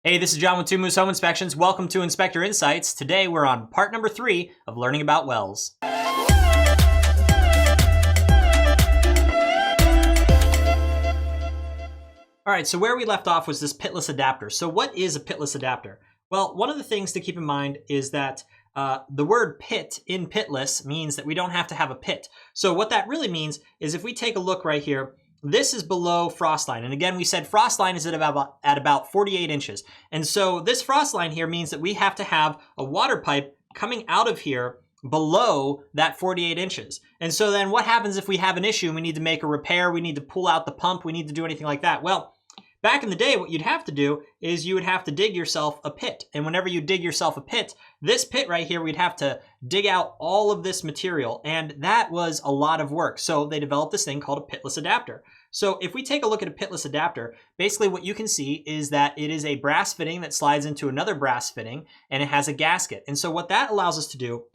Hey, this is John with Two Moose Home Inspections. Welcome to Inspector Insights. Today we're on part number 3 of learning about wells. All right, so where we left off was this pitless adapter. So what is a pitless adapter? Well, one of the things to keep in mind is that the word pit in pitless means that we don't have to have a pit. So what that really means is if we take a look right here, this is below frost line. And again, we said frost line is at about 48 inches. And so this frost line here means that we have to have a water pipe coming out of here below that 48 inches. And so then what happens if we have an issue and we need to make a repair, we need to pull out the pump, we need to do anything like that? Well, back in the day, what you'd have to do is you would have to dig yourself a pit. And whenever you dig yourself a pit, this pit right here, we'd have to dig out all of this material. And that was a lot of work. So they developed this thing called a pitless adapter. So if we take a look at a pitless adapter, basically what you can see is that it is a brass fitting that slides into another brass fitting, and it has a gasket. And so what that allows us to do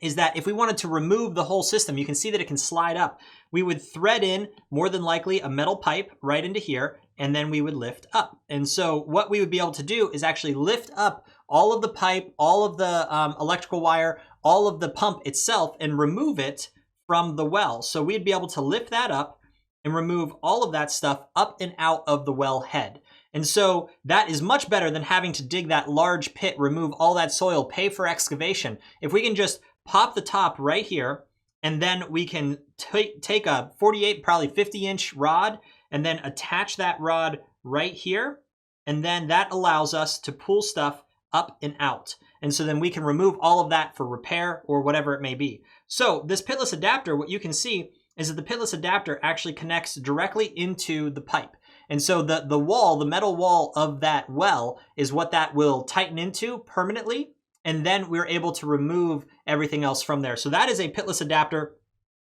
is that if we wanted to remove the whole system, you can see that it can slide up. We would thread in, more than likely, a metal pipe right into here, and then we would lift up. And so what we would be able to do is actually lift up all of the pipe, all of the electrical wire, all of the pump itself, and remove it from the well. So we'd be able to lift that up and remove all of that stuff up and out of the well head. And so that is much better than having to dig that large pit, remove all that soil, pay for excavation. If we can just pop the top right here, and then we can take a 48, probably 50-inch rod, and then attach that rod right here. And then that allows us to pull stuff up and out. And so then we can remove all of that for repair or whatever it may be. So this pitless adapter, what you can see is that the pitless adapter actually connects directly into the pipe. And so the wall, the metal wall of that well is what that will tighten into permanently. And then we're able to remove everything else from there. So that is a pitless adapter.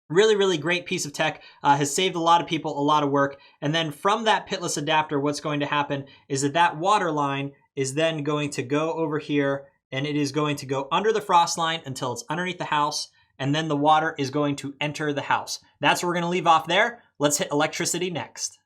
Really, really great piece of tech, has saved a lot of people a lot of work. And then from that pitless adapter, what's going to happen is that that water line is then going to go over here, and it is going to go under the frost line until it's underneath the house. And then the water is going to enter the house. That's where we're going to leave off there. Let's hit electricity next.